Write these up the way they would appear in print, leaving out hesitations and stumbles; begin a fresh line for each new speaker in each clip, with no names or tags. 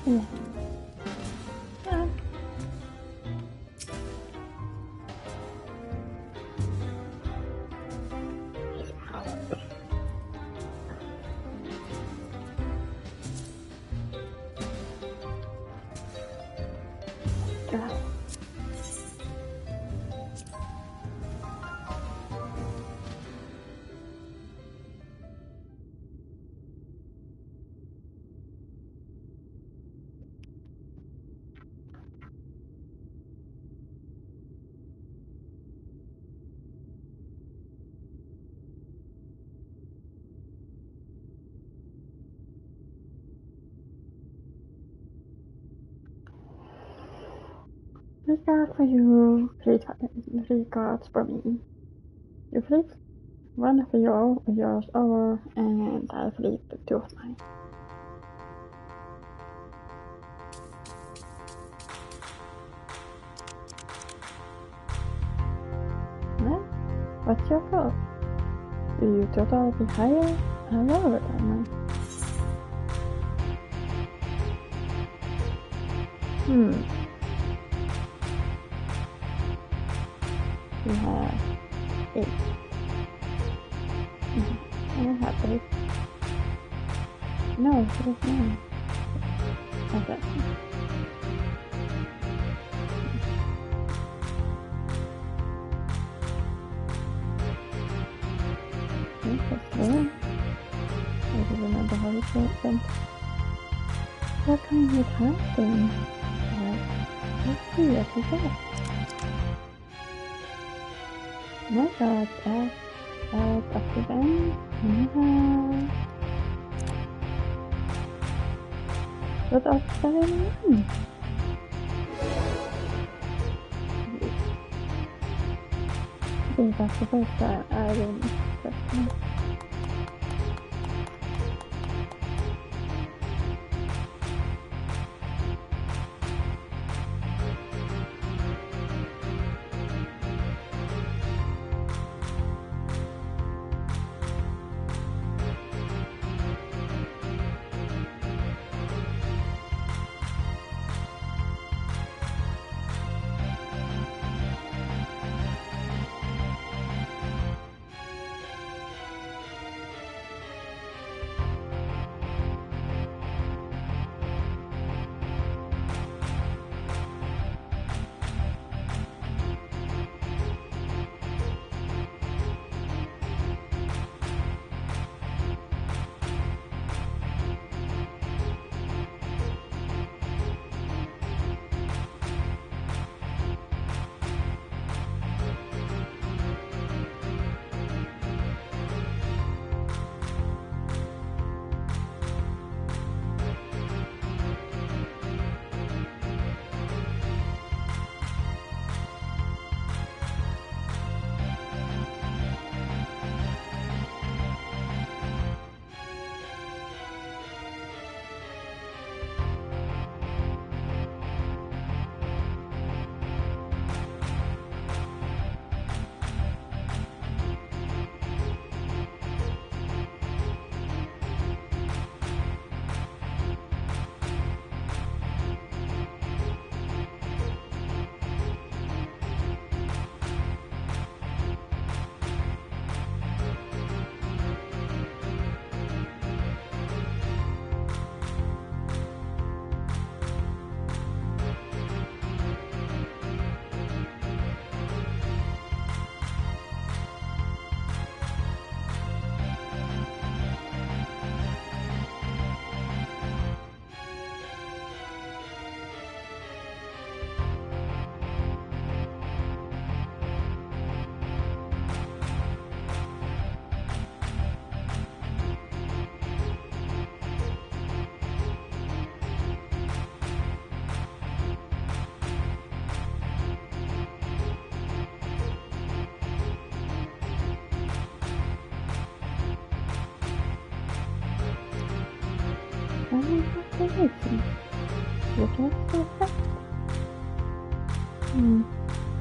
Yeah. Yeah. Regard for you, regards for me. You flip one of yours over, and I flip two of mine. Well, what's your thought? Do you totally be higher or lower than mine? You have 8. I don't have 8. No, it is 9. Okay. Interesting. I don't remember how it went. What kind of happen? Let's see what we got. My god, add up to them. What else is going on? I think that's the first time I didn't trust me.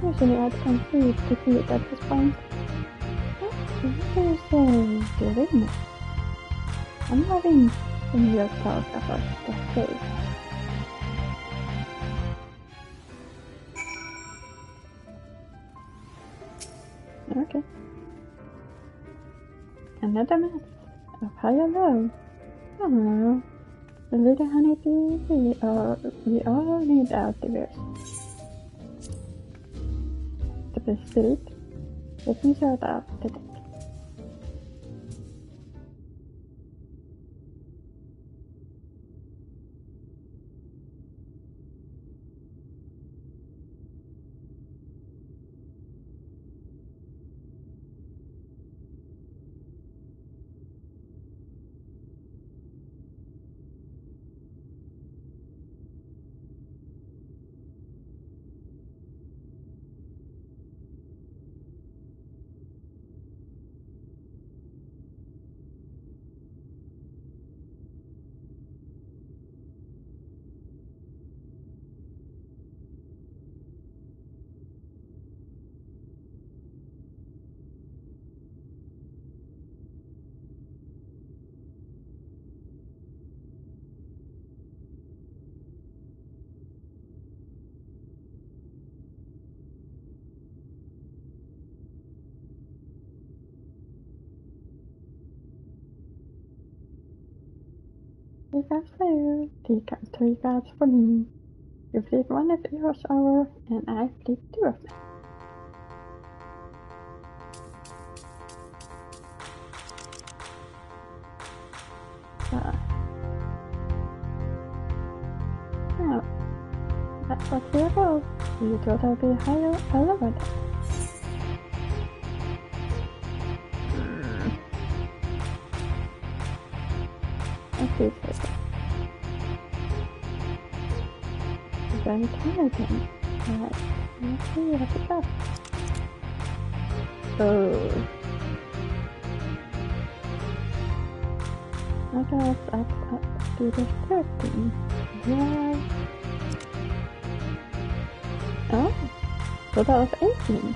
Usually I can't see it to see it at this point. What is doing? I'm having some real talk about the face. Okay. Another mask of higher love. Oh, the little honeybee, we all need our diverse. The spirit, let me sort out the deck. Take cards for you, take 3 cards for me. You flip one of yours over, and I flip 2 of them. Now, that's what we about. You thought I'd be higher all over that. Okay, so very tired then. Alright, let's see what it does. Oh. I got up to the 13. Yeah. Oh, total of 18.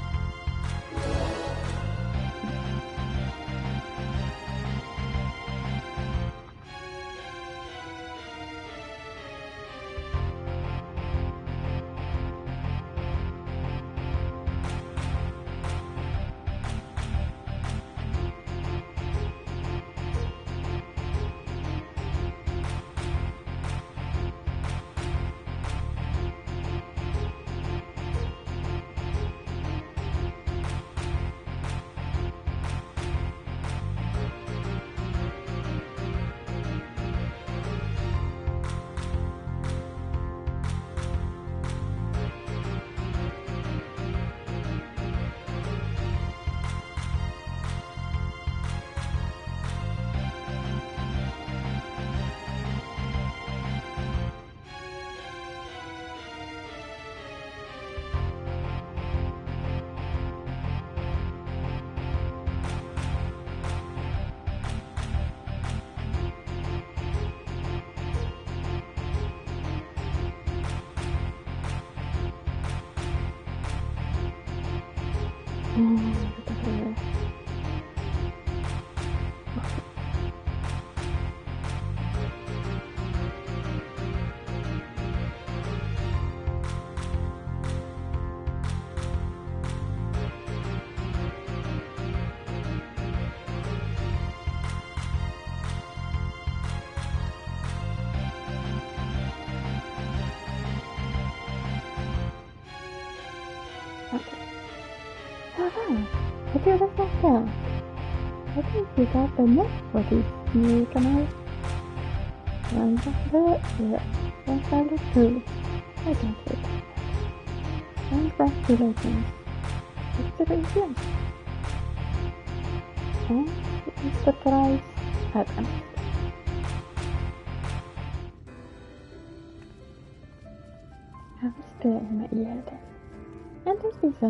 What do you look like that? I think we got the next for this new canal. One back there, one side of 2. I can see that. And congratulations. It's the reason. And it's the prize item. I was there in my ear then. And this is a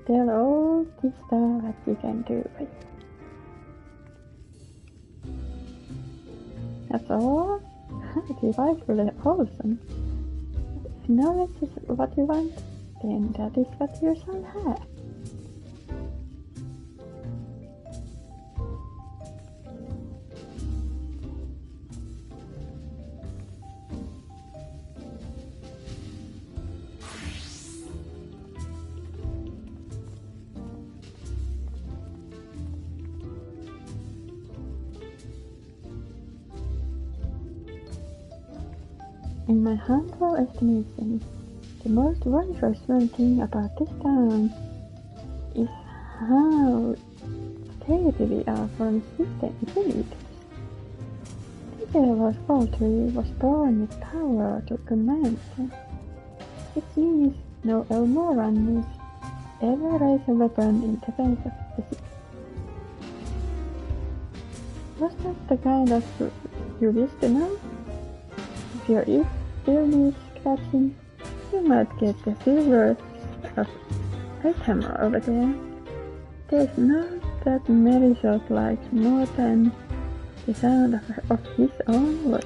tell all this stuff that you can do with it. That's all. Delightfully awesome. If knowledge is what you want, then that is what you shall have. In my humble estimation, the most wonderful thing about this town is how steady we are from system villagers. Nigelo's poultry was born with power to command, which means no Elmoran needs ever raise a weapon in defense of the city. Was that the kind of you wish to know? If your ears still needs scratching, you might get the silver of Itamar over there. There's not that Merisot likes more than the sound of his own voice.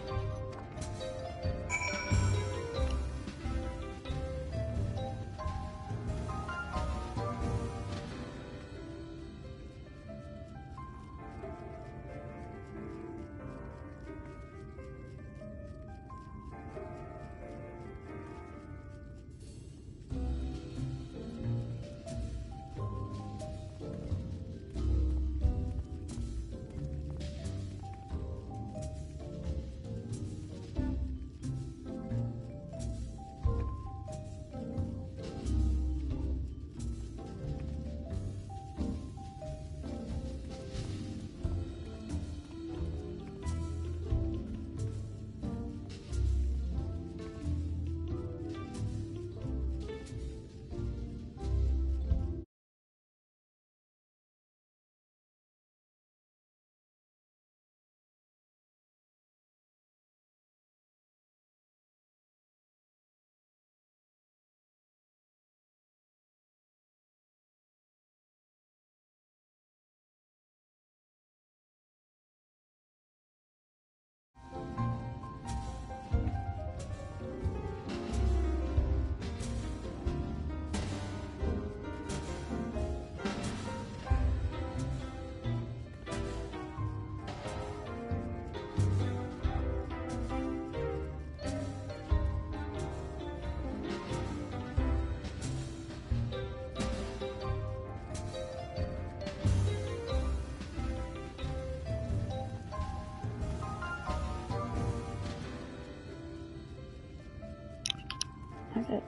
Okay.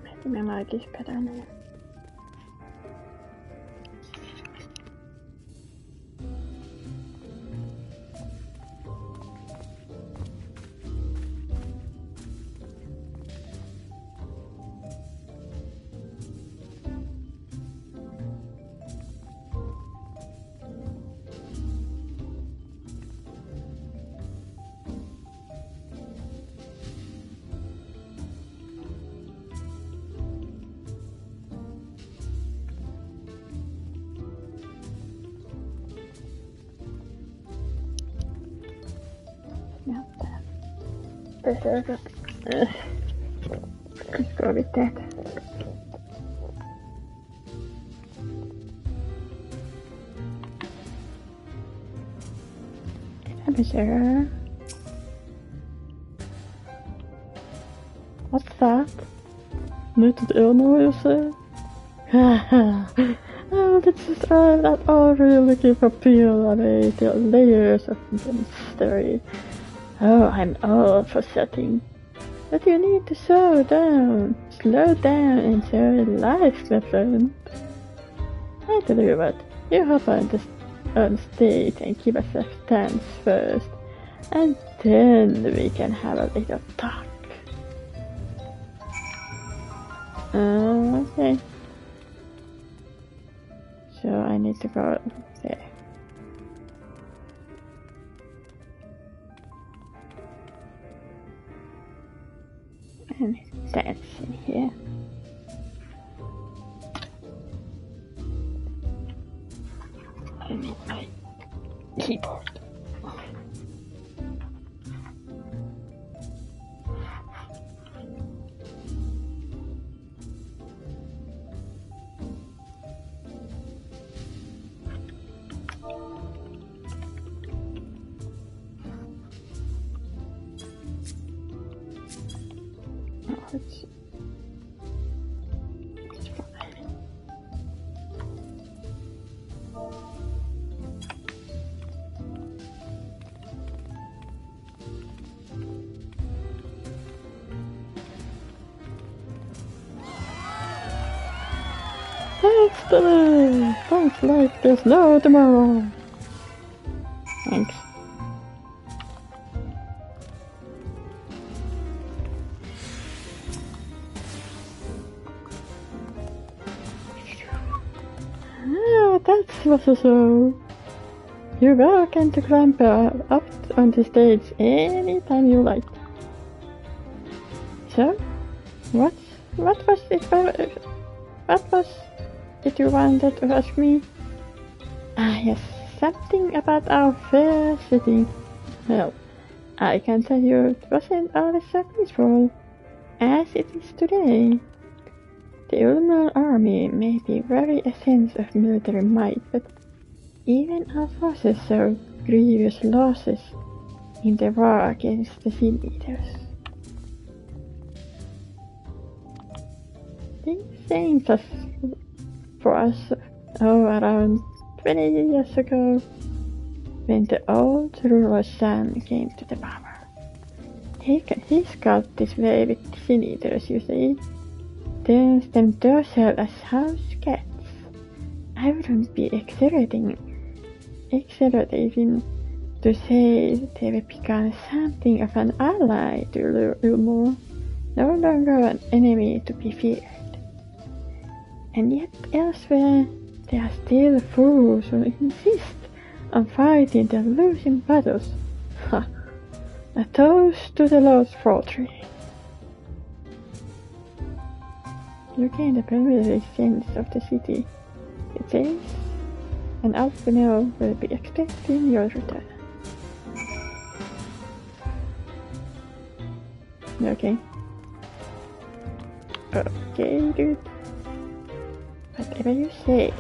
Maybe my mic is better now. Not that. Better, but let's go with that. Sure. What's that? Muted Illinois, you say? Oh, that's just not all really looking for peel on the layers of the mystery. Oh, I'm all for setting. But you need to slow down and show your life, my friend. I tell you what, you hop on stage and give us a dance first, and then we can have a little talk. Okay. So I need to go there. And dance in here. I need my keyboard. Excellent! Thanks like there's no tomorrow. Thanks. Ah, that was a show. You're welcome to climb up on the stage anytime you like. So, what was it you wanted to ask me? Ah, yes, something about our fair city. Well, I can tell you it wasn't always so peaceful as it is today. The Ulmer army may be very essence of military might, but even our forces suffered grievous losses in the war against the Sin Eaters. Things changed for us around 20 years ago, when the old ruler's son came to the power. He's got this way with the Sin Eaters, you see. Turns them docile as house cats. I wouldn't be exaggerating to say they will become something of an ally to Ulmo, no longer an enemy to be feared. And yet elsewhere, there are still fools who insist on fighting their losing battles. Ha! A toast to the Lord's Fortress. You gain a preliminary sense of the city, it says, and Alpinel will be expecting your return. Okay. Okay, dude. Whatever you say.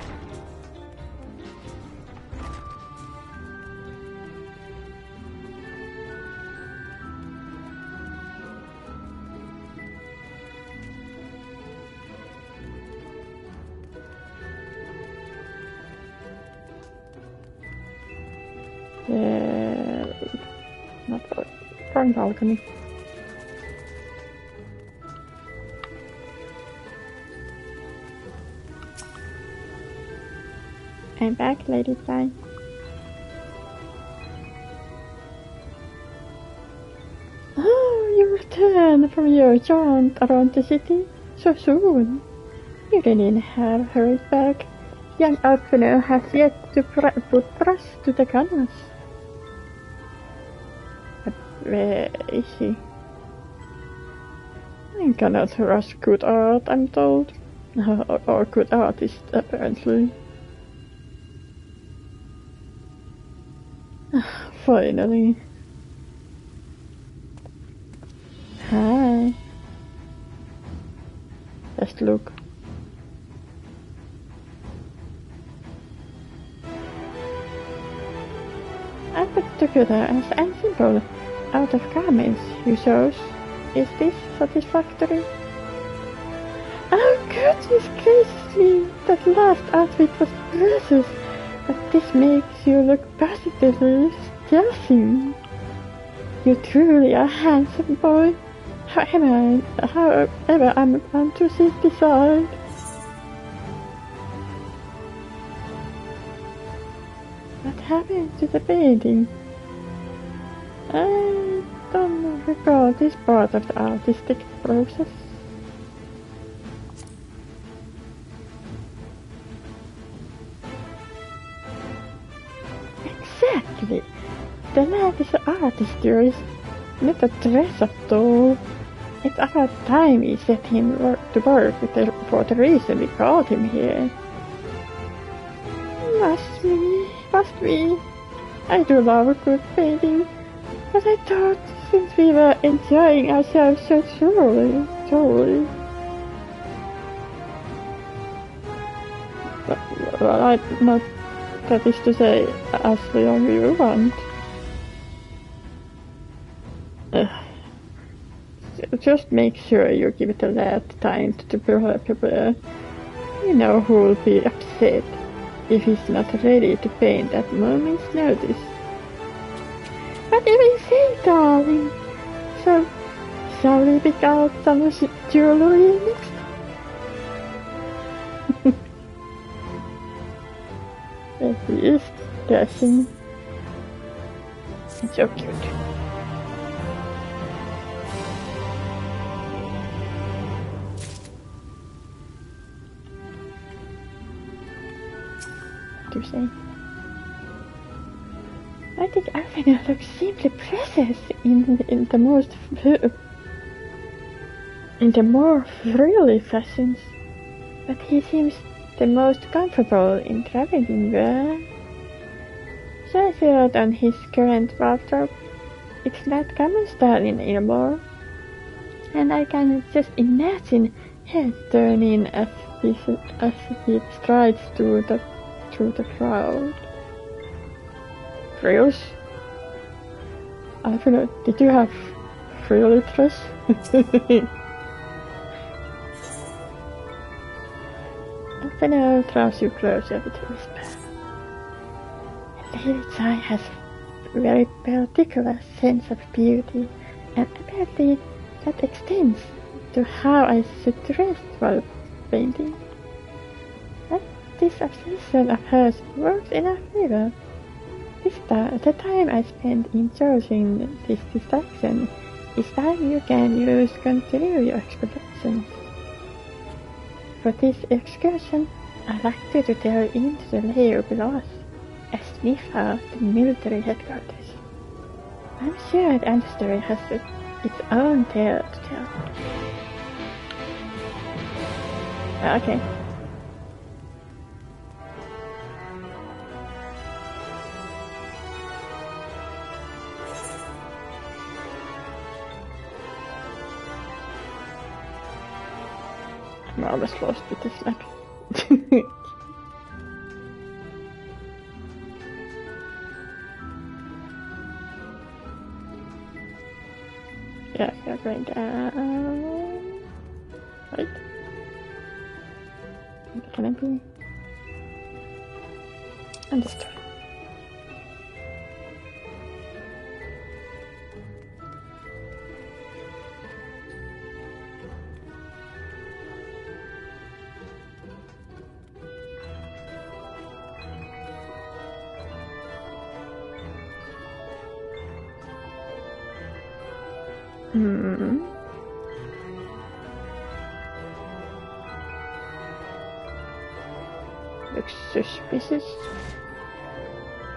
Not front balcony. I'm back, Lady Fly. Oh, you returned from your jaunt around the city so soon. You didn't have hurried back. Young Alpino has yet to put thrust to the canvas. But where is he? I cannot rush good art, I'm told. Or good artist, apparently. Finally. Hi. Just look. I put together as simple, out of garments, you chose. Is this satisfactory? Oh, goodness gracious me! That last outfit was precious, but this makes you look positively dashing. You truly are a handsome boy. However, I'm on to sit beside. What happened to the painting? I don't recall this part of the artistic process. Exactly! The lad is an artist, dearest, not a dress at all. It's about time we set him to work for the reason we called him here. Must we? I do love a good painting, but I thought since we were enjoying ourselves so thoroughly. Well, not that is to say, as long as you want. Just make sure you give the lad time to prepare. You know who will be upset if he's not ready to paint at moment's notice. Whatever you say, darling. So, shall we pick out some jewelry next? He is dashing. It's so cute. What do you say? I think Alfina looks simply precious in the more frilly fashions, but he seems the most comfortable in traveling well. So I feel on his current wardrobe, it's not common styling anymore, and I can just imagine head turning as he strides through the crowd. Frills? I don't know, did you have frilly dress? Alfino draws you closer with a whisper. Lady Chai has a very particular sense of beauty, and apparently that extends to how I should dress while painting. But this obsession of hers works in our favor. The time I spend in choosing this distraction is time you can use to continue your explorations. For this excursion, I'd like you to delve into the layer below us, a sniff out the military headquarters. I'm sure the understory has its own tale to tell. Okay. I'm almost lost with this map. Yeah, you're going down. Right? Can I be? Understood. Looks suspicious.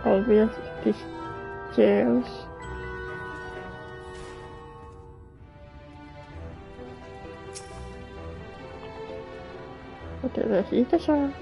Obvious these jails. Whatever he does out.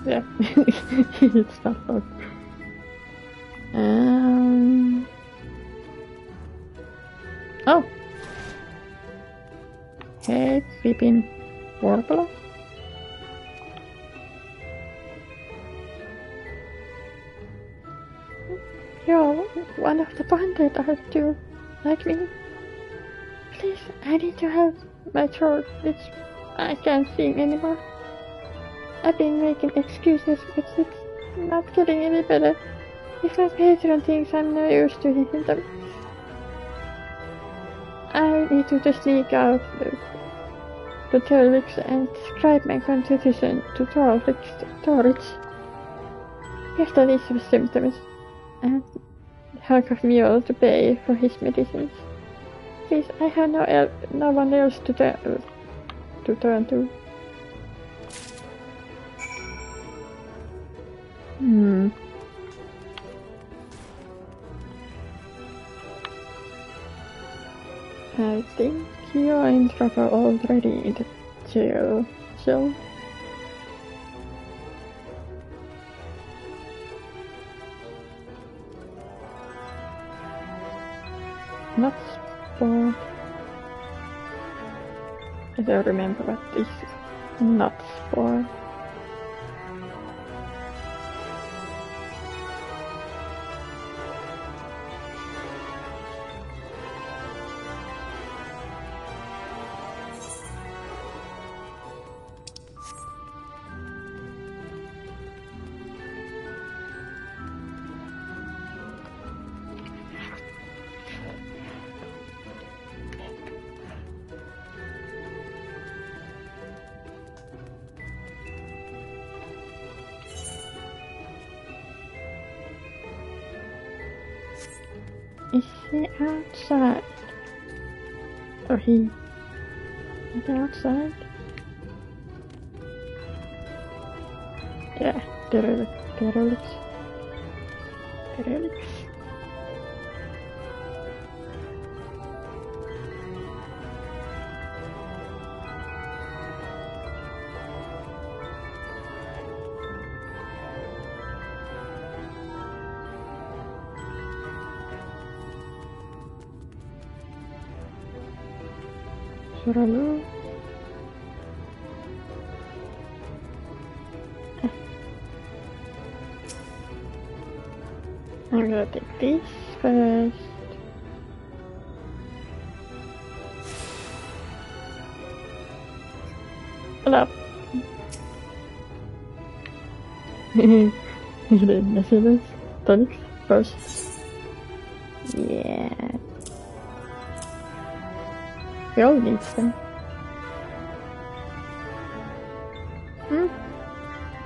Yeah, it's not fun. Oh! Hey, Pippin Warbler? You're one of the 100, aren't you? Like me? Please, I need to help my throat. I can't sing anymore. I've been making excuses, but it's not getting any better. If my patron thinks I'm not used to hitting them, I need to just sneak out the Torix and describe my constitution to Torix. Here's the list of symptoms, and hunk of mule to pay for his medicines. Please, I have no one else to turn to. I think you're in trouble already in the jail cell. Not sport. I don't remember what this is. Not sport. Is he outside? Or he is outside? Yeah, derelicts. Hello. I'm gonna take this first. Hello. The messages, tonics first. Yeah. We all need them.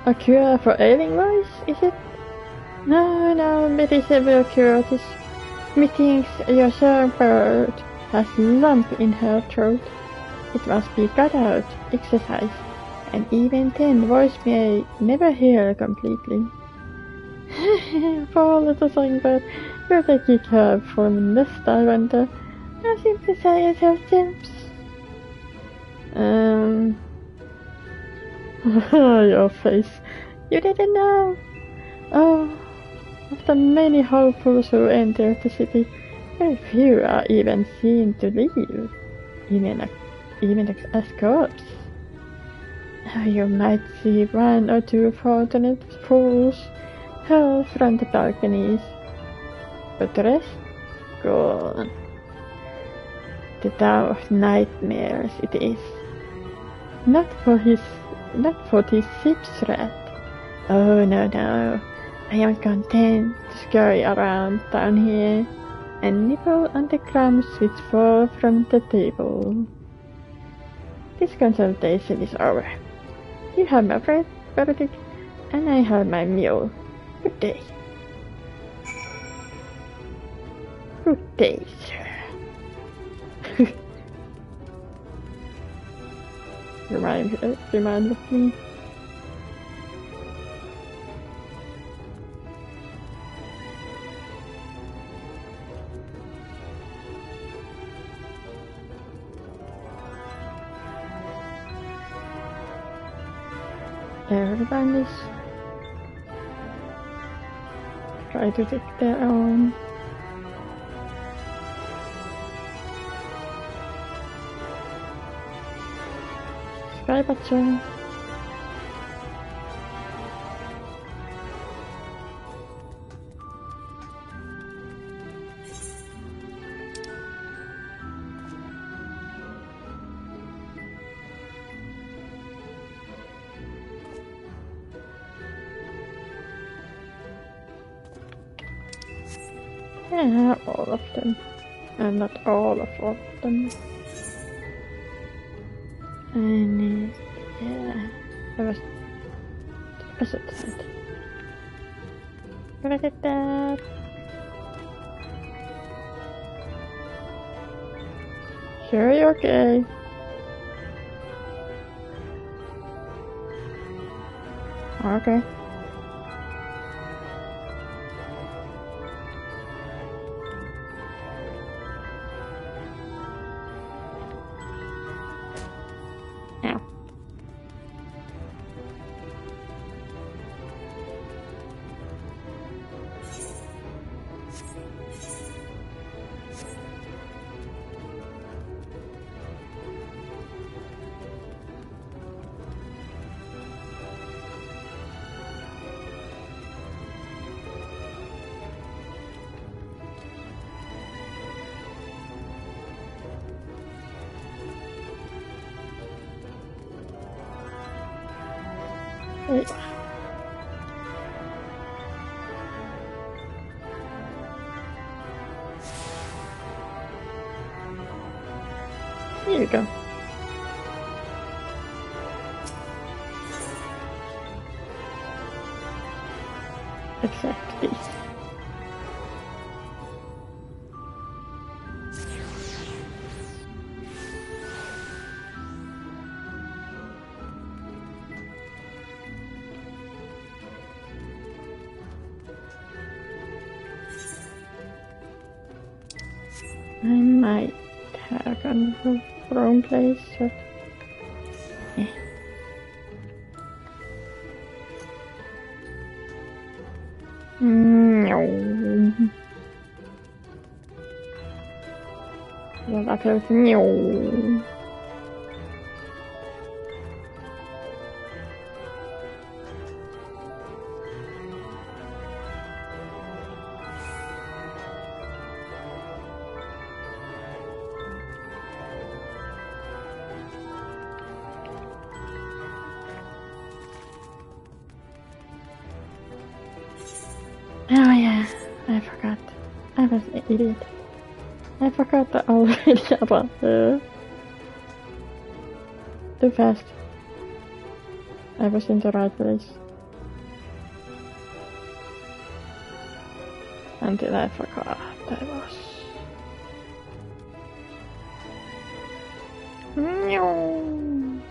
A cure for ailing voice, is it? No, medicine will cure this. Methinks your shepherd has a lump in her throat. It must be cut out, exercise, and even then voice may never heal completely. Poor little songbird, will they kick her from the nest, I wonder? How simply science has gems. Your face. You didn't know. Oh, of the many hopefuls who enter the city, very few are even seen to leave, even as corpses. You might see one or two fortunate fools hurled from the balconies, but the rest gone. The town of nightmares it is. Not for this ship's rat. Oh no. I am content to scurry around down here and nibble on the crumbs which fall from the table. This consultation is over. You have my bread, verdict, and I have my meal. Good day. Good day, sir. Remind of me. Everyone is try to take their own. Sky Patrol. Yeah, all of them. And not all of them. And yeah, that was it. Gonna get that. Sure, you're okay. Okay. Hey. Here you go. Exact piece. I might have gone to the wrong place, but yeah. No. Well, that was no. Oh yeah, I forgot. I was an idiot. I forgot already about too fast. I was in the right place. Until I forgot I was. No.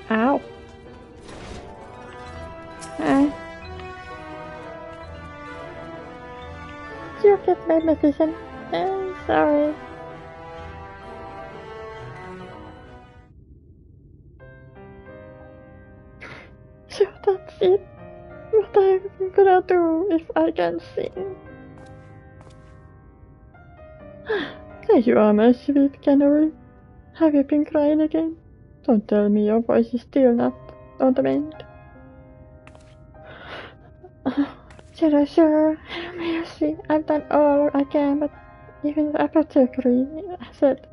Ow. You get my medicine. I'm sorry. So that's it. What I'm gonna do if I can sing. There you are, my sweet canary. Have you been crying again? Don't tell me your voice is still not on the mend. Sure, mercy. I've done all I can, but even the apothecary said.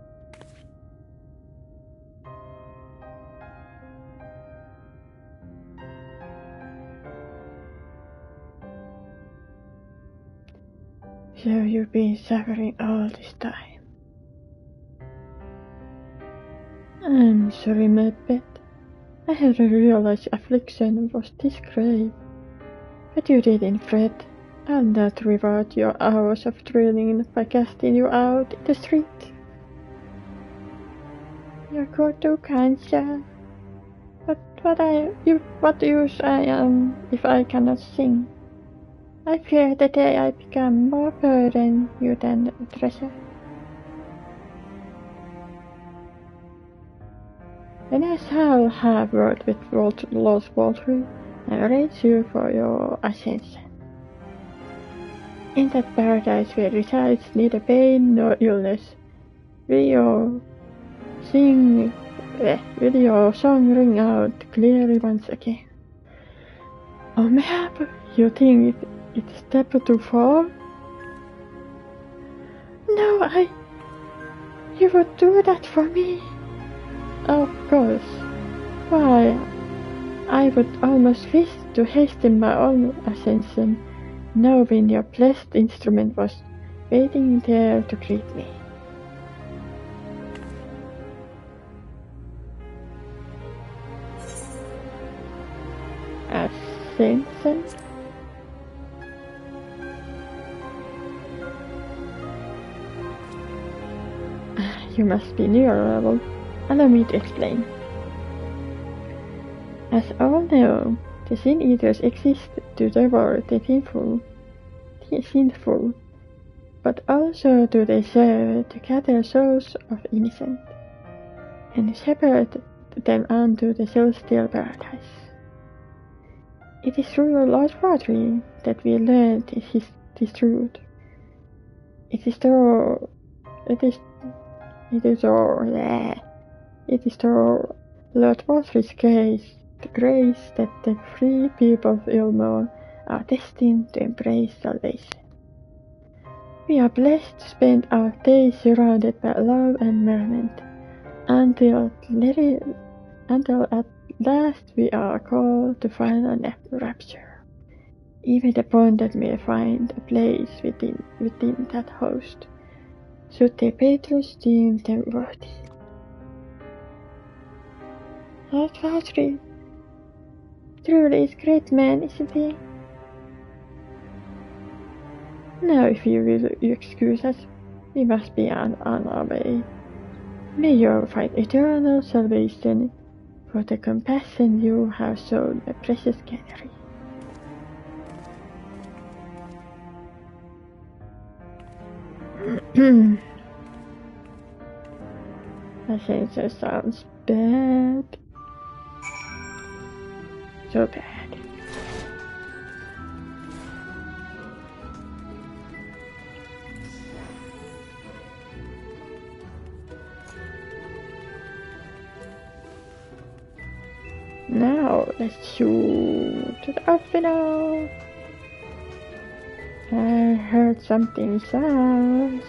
So you've been suffering all this time. I'm sorry, my pet. I hadn't realized affliction was this grave. But you didn't fret. I'll not reward your hours of drilling by casting you out in the street. You're good too kind, sir. But what use I am if I cannot sing? I fear the day I become more burden you than a treasure. Then I shall have word with Lord Walter and arrange you for your ascension. In that paradise where resides neither pain nor illness, will your song ring out clearly once again? Or mayhap you think it's step too far? No, you would do that for me? Of course. Why, I would almost wish to hasten my own ascension, knowing your blessed instrument was waiting there to greet me. Ascension? You must be near level. Allow me to explain. As all know, the Sin Eaters exist to devour the sinful, but also do they serve to gather souls of innocent, and shepherd them unto the celestial paradise. It is through Lord Rodri that we learned this truth. It is through Lord Walter's grace, the grace that the free people of Ilmore are destined to embrace salvation. We are blessed to spend our days surrounded by love and merriment, until at last we are called to final rapture. Even the bonded may find a place within that host, should their patrons deem them worthy. FFXIV truly is a great man, isn't he? Now, if you will excuse us, we must be on our way. May you find eternal salvation for the compassion you have shown my precious canary. That sensor sounds bad. So bad. Now, let's shoot to the final. I heard something sounds.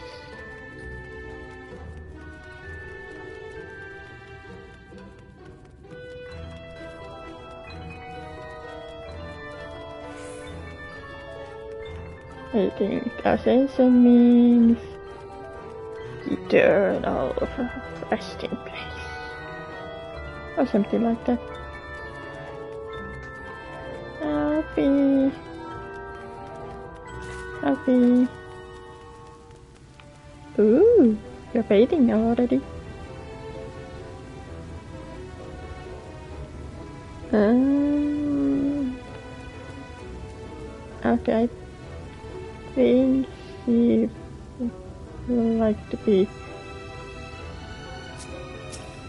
I think ascension means eternal resting place. Or something like that. Happy. Ooh, you're bathing already. Okay, I think she would like to be.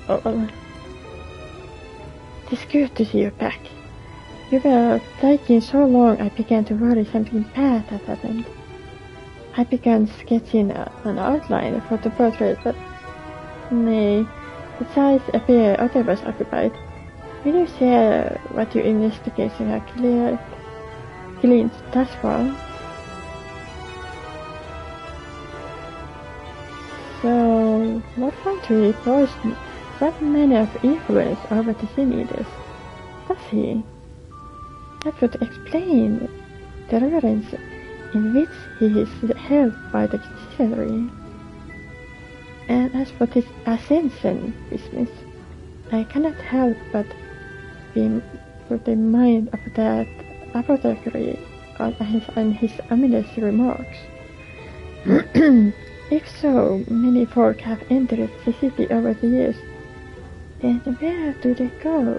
Oh, it's good to see you back. You were taking so long I began to worry something bad had happened. I began sketching an outline for the portrait, but nay, its eyes appear otherwise occupied. Will you share what your investigation has gleaned thus far? So, what country posed that manner of influence over the teenagers? Does he? That would explain the reverence in which he is held by the citizenry. And as for his ascension business, I cannot help but be put in mind of that apothecary and his ominous remarks. If so many folk have entered the city over the years, then where do they go?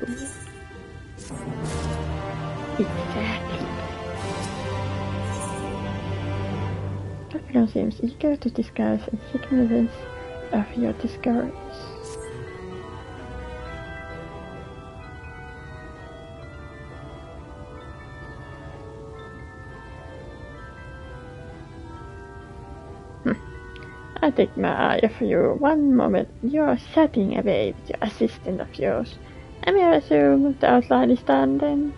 Exactly. Everyone seems eager to discuss the significance of your discoveries. I take my eye off you one moment. You're chatting away with your assistant of yours. I may assume the outline is done then.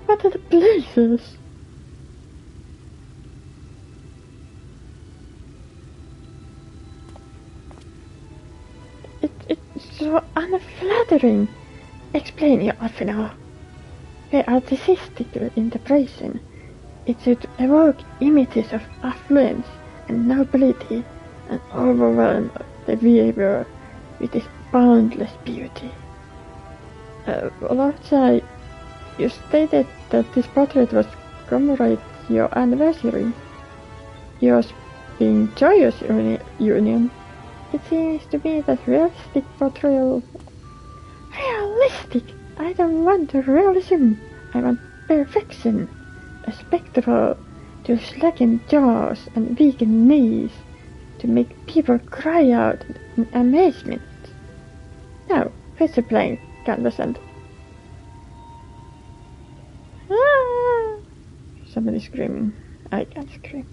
What are the places? It's so unflattering. Explain yourself now. They are artistic interpretation. It should evoke images of affluence and nobility and overwhelm the viewer with its boundless beauty. Alongside, you stated that this portrait was commemorate your anniversary. Yours being joyous union. It seems to be that realistic portrayal. Realistic? I don't want realism. I want perfection. A spectacle to slacken jaws and weaken knees, to make people cry out in amazement. Now, fetch a blank canvas and... Ah! Somebody screaming. I can't scream.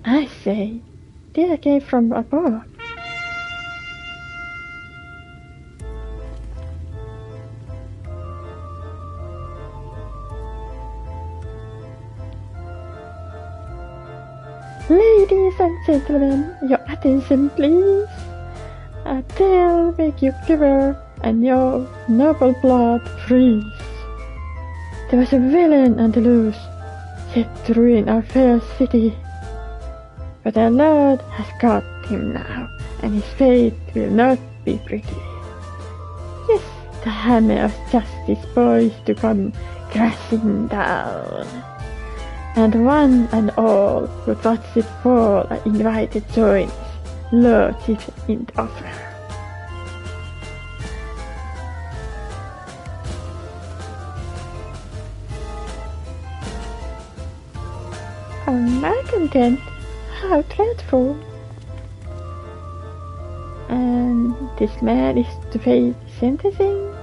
I say, did I came from above? Ladies and gentlemen, your attention please. A tale make you quiver and your noble blood freeze. There was a villain on the loose, set to ruin our fair city. But our Lord has got him now, and his fate will not be pretty. Yes, the hammer of justice poised to come crashing down. And one and all who watch it fall are invited join, Lord it in offer. Oh, malcontent, how dreadful. And this man is to face sentencing?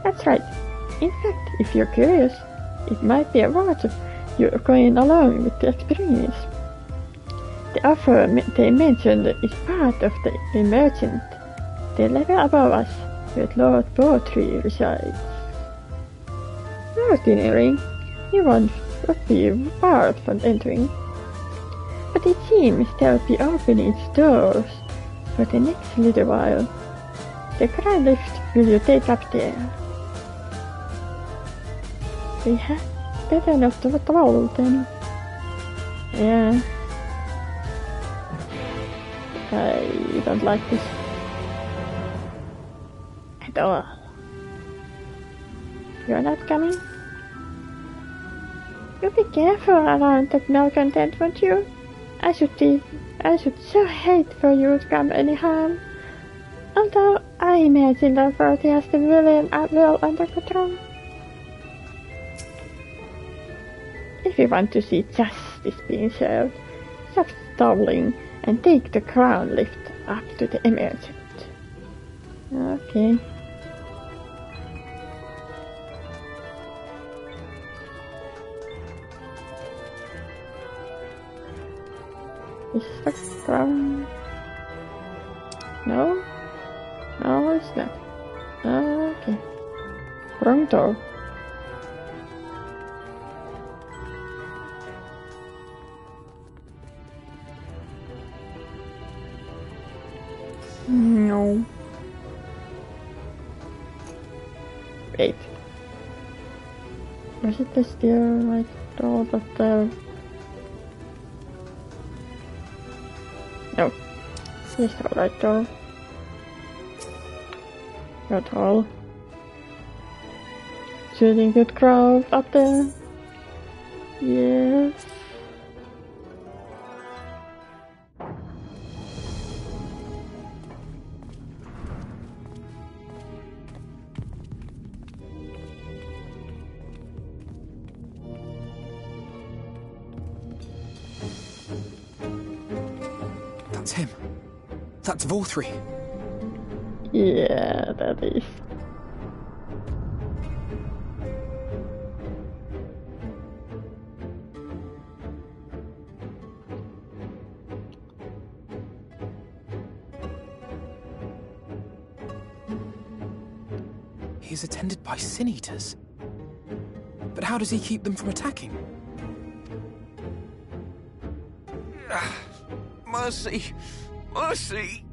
That's right. In fact, if you're curious, it might be a reward you're going along with the experience. The offer they mentioned is part of the emergent, the level above us, where Lord Bawtry resides. Ordinary, you won't be barred from entering, but it seems they'll be opening its doors for the next little while. The grand lift will you take up there? We had better not to roll then. Yeah. I don't like this at all. You're not coming? You be careful around that malcontent, won't you? I should so hate for you to come any harm. Although I imagine that Bertie has the villain well under control. If you want to see justice being served, stop stalling and take the crown lift up to the emergent. Okay. Is the crown? No? No, it's not. Okay. Wrong door. No. Wait. Was it the still like door that the... No. It's the right door. Not all. Shooting good crowd up there. Yes.
That's him. That's Bawtry.
Yeah, that is.
He's attended by sin eaters. But how does he keep them from attacking?
Mercy! Mercy!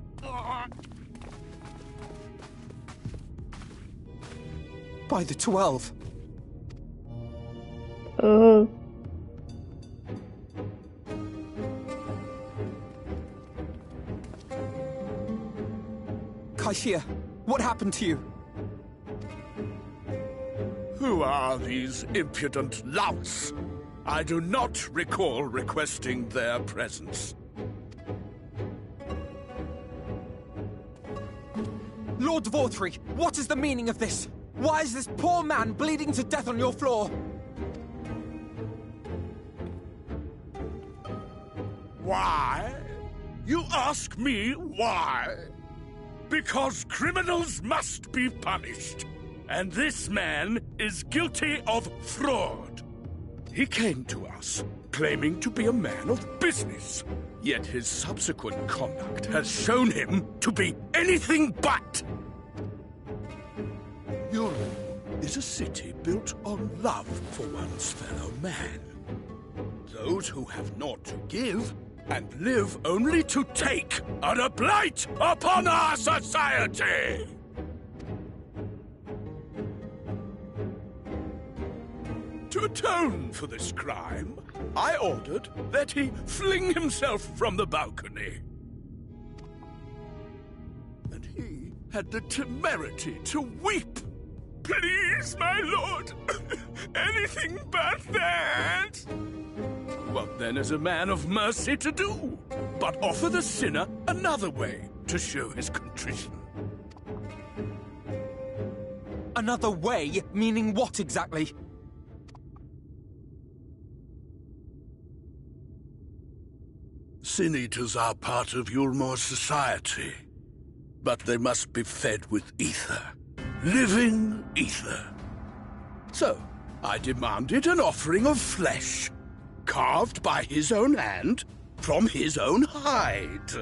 By the 12.
Oh.
Kaishia, what happened to you?
Who are these impudent louts? I do not recall requesting their presence.
Lord Bawtry, what is the meaning of this? Why is this poor man bleeding to death on your floor?
Why? You ask me why? Because criminals must be punished. And this man is guilty of fraud. He came to us, claiming to be a man of business. Yet his subsequent conduct has shown him to be anything but. Europe is a city built on love for one's fellow man. those who have naught to give and live only to take are a blight upon our society! To atone for this crime, I ordered that he fling himself from the balcony. And he had the temerity to weep. Please, my lord, anything but that. What then is a man of mercy to do, but offer the sinner another way to show his contrition?
Another way? Meaning what exactly?
Sin-eaters are part of Yulmor's society, but they must be fed with ether. Living ether. So, I demanded an offering of flesh, carved by his own hand, from his own hide.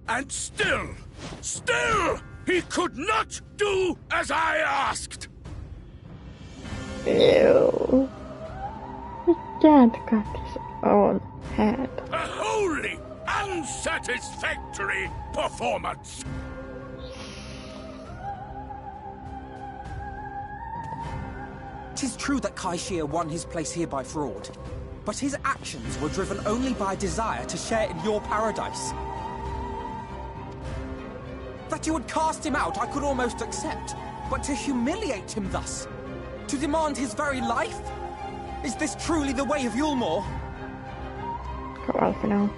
And still, he could not do as I asked!
Ew. He can't cut his own head.
A wholly unsatisfactory performance!
Tis true that Kaishia won his place here by fraud, but his actions were driven only by a desire to share in your paradise. That you would cast him out I could almost accept, but to humiliate him thus, to demand his very life? Is this truly the way of Yulmor?
Go on for now.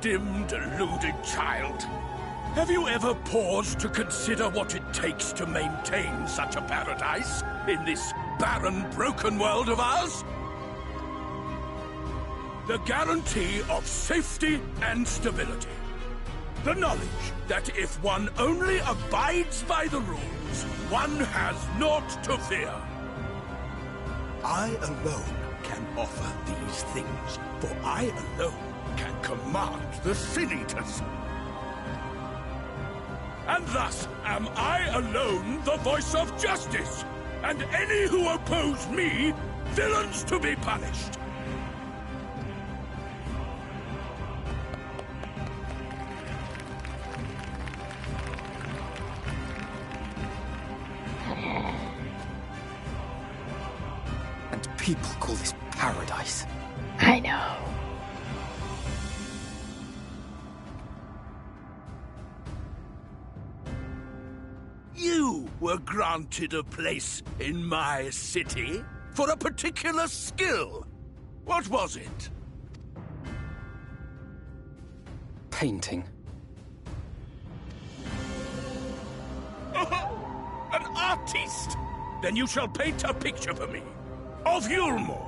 Dim, deluded child. Have you ever paused to consider what it takes to maintain such a paradise in this barren, broken world of ours? The guarantee of safety and stability. The knowledge that if one only abides by the rules, one has naught to fear. I alone can offer these things, for I alone can command the Sin-Eaters. And thus am I alone the voice of justice, and any who oppose me, villains to be punished.
And people call this paradise.
I know.
You were granted a place in my city for a particular skill. What was it?
Painting.
An artiste! Then you shall paint a picture for me of Yulmor.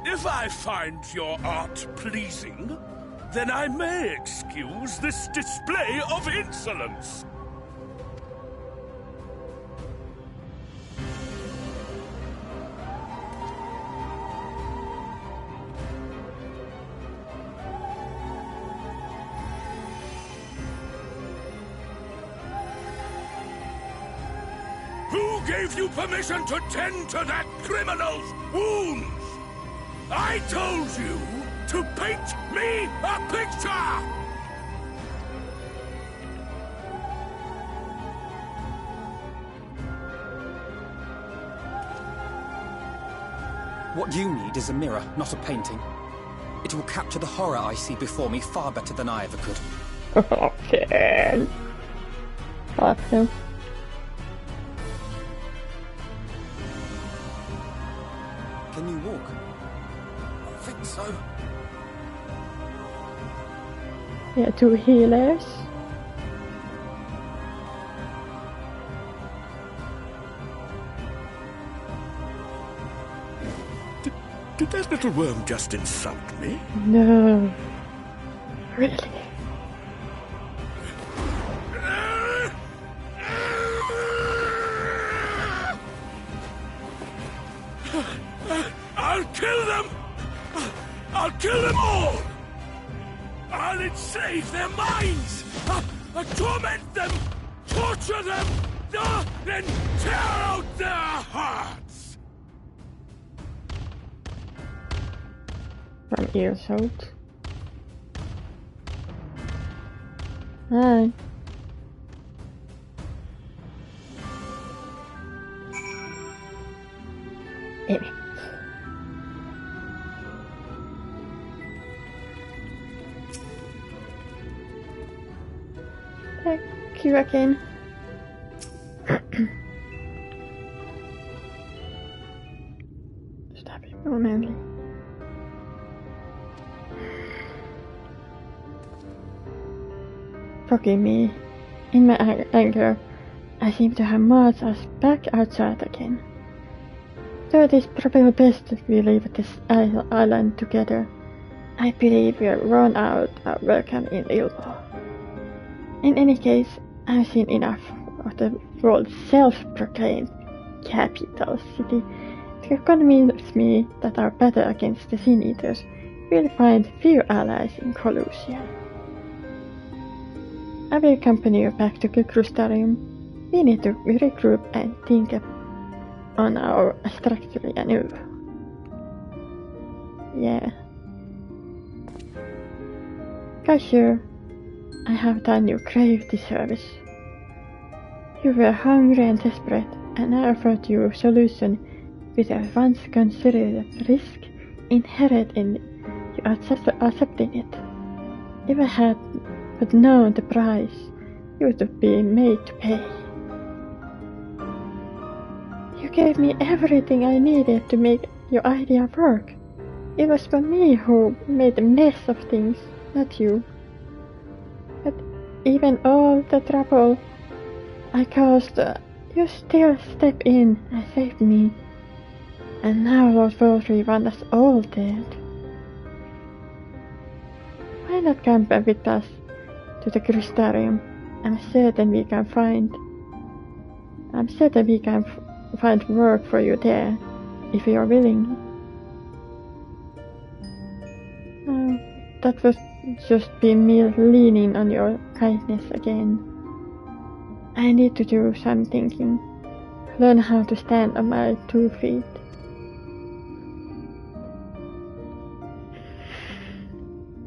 If I find your art pleasing, then I may excuse this display of insolence. Who gave you permission to tend to that criminal's wounds? I told you to paint me a picture!
What you need is a mirror, not a painting. It will capture the horror I see before me far better than I ever could.
Okay. Fuck him.
Can you walk? I think so.
Yeah, 2 healers.
Did that little worm just insult me?
No. Really?
I'll kill them! I'll kill them all! I'll enslave their minds! torment them, torture them, then tear out their hearts!
From earshot. Hi. Amy. Thank you again. Stop it, manly. Forgive me. In my anger, I seem to have marched us back outside again. So it is probably best that we leave this island together. I believe we are run out our welcome in Ilvo. In any case, I've seen enough of the world's self-proclaimed capital city to convince me that our battle against the Sin Eaters will find few allies in Colossia. I will accompany you back to the Crustarium. We need to regroup and think on our strategy anew. Yeah. Sure, I have done you grave disservice. You were hungry and desperate, and I offered you a solution with a once considered risk inherent in you accepting it. If I had but known the price you would be made to pay. You gave me everything I needed to make your idea work. It was for me who made a mess of things, not you. But even all the trouble I caused, you still stepped in and saved me. And now Lord Voltry wants us all dead. Why not come with us to the Crustarium? I'm certain we can find work for you there, if you are willing. Oh, that was just be me leaning on your kindness again. I need to do some thinking. Learn how to stand on my 2 feet.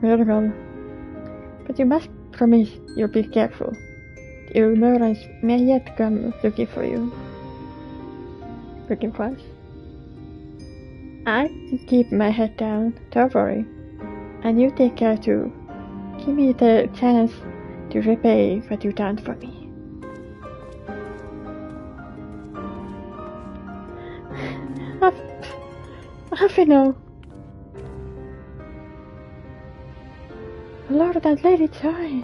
Very well. But you must promise you'll be careful. The ignorance may yet come looking for you. Looking for us. I can keep my head down, don't worry. And you take care too. Give me the chance to repay what you've done for me. Half you know. Lord and Lady Joy.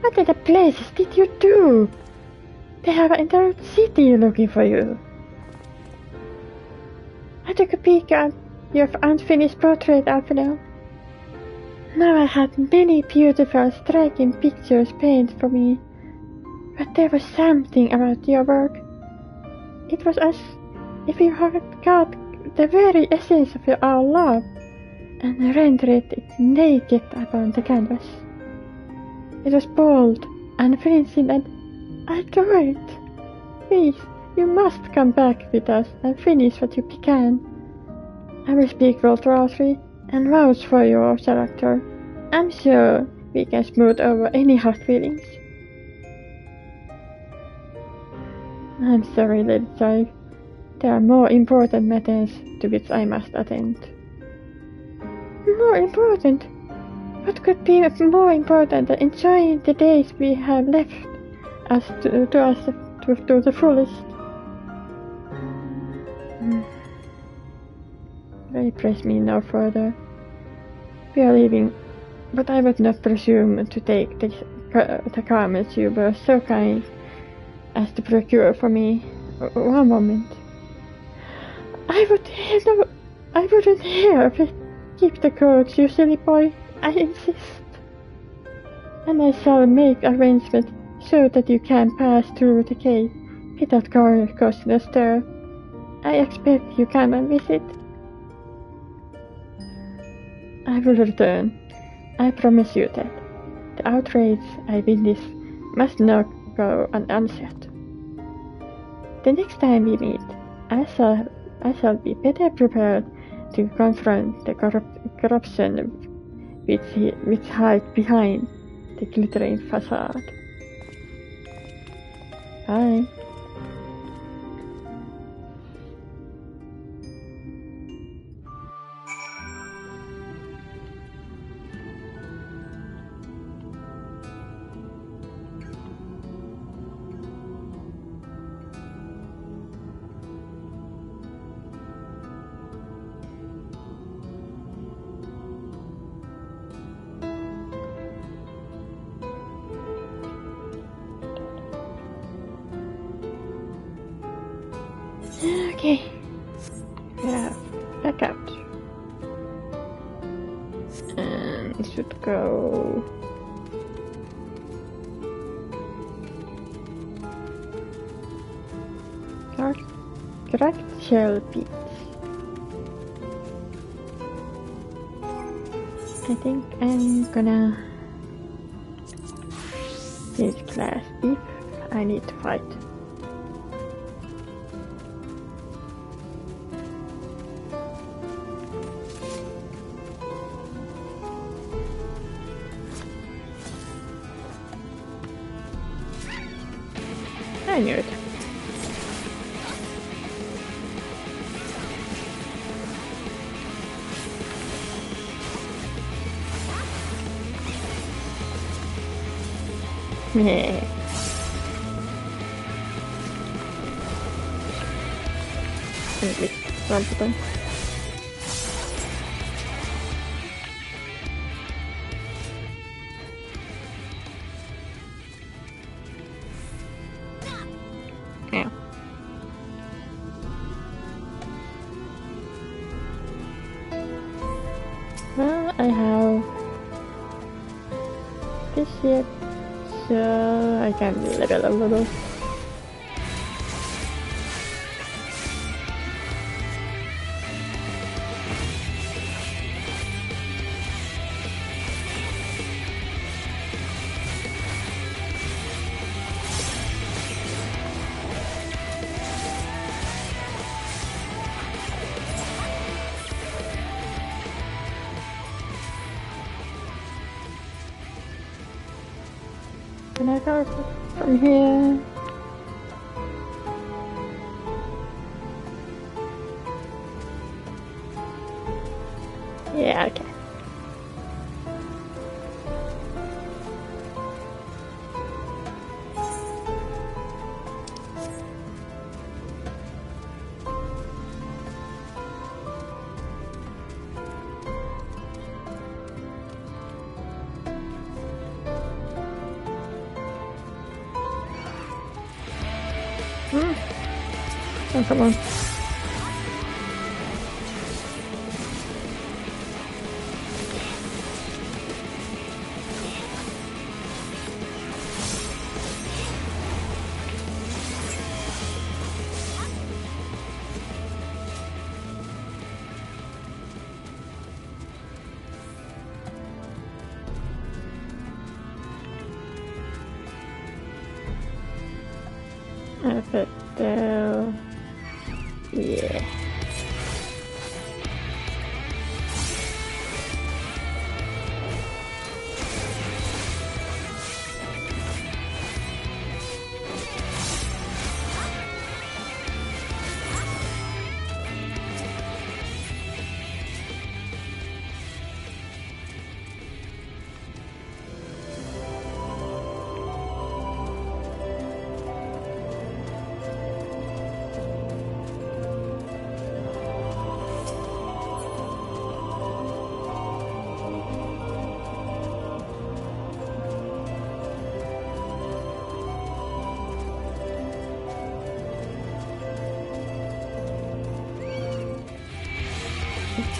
What in the places did you do? They have an entire city looking for you. I took a peek at your unfinished portrait, Alphino. Now I had many beautiful, striking pictures painted for me, but there was something about your work. It was as if you had got the very essence of our love and rendered it naked upon the canvas. It was bold and finishing, and I adore it. Please, you must come back with us and finish what you began. I will speak World Rosary and vouch for your character. I'm sure we can smooth over any hard feelings. I'm sorry, Lady Joy. There are more important matters to which I must attend. More important? What could be more important than enjoying the days we have left us to the fullest? They press me no further. We are leaving, but I would not presume to take the garments you were so kind as to procure for me. One moment. I wouldn't hear of it. Keep the coats, you silly boy. I insist. And I shall make arrangements so that you can pass through the gate without causing a stir. I expect you come and visit. I will return. I promise you that. The outrage I witnessed must not go unanswered. The next time we meet, I shall be better prepared to confront the corruption which hides behind the glittering facade. Bye. Okay, yeah, back out. And it should go. Correct shell beats. I think I'm gonna use class if I need to fight. I knew it. Yeah. Something. Yeah. Well, I have this yet, so I can level a little. Can I go from here? Yeah, okay. Oh, come on. But, yeah.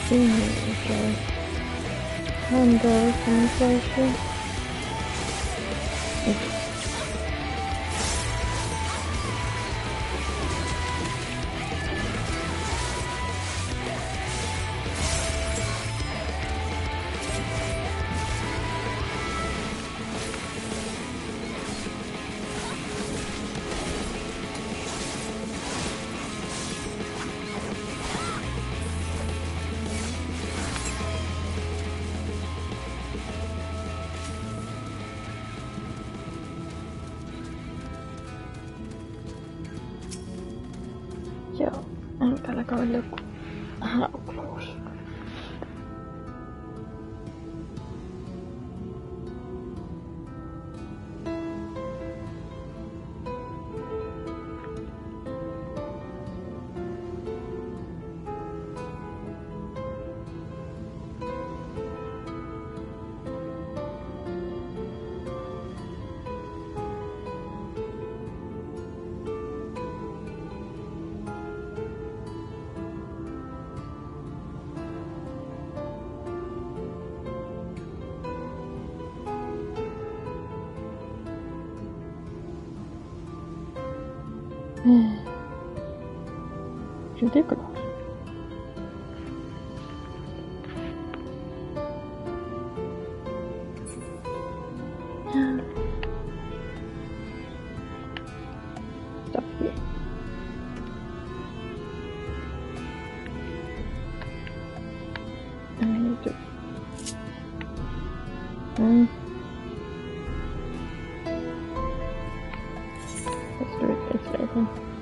Okay. Handle translation. look how close. Ridiculous. Stop here. I need to. Let's do it this way then.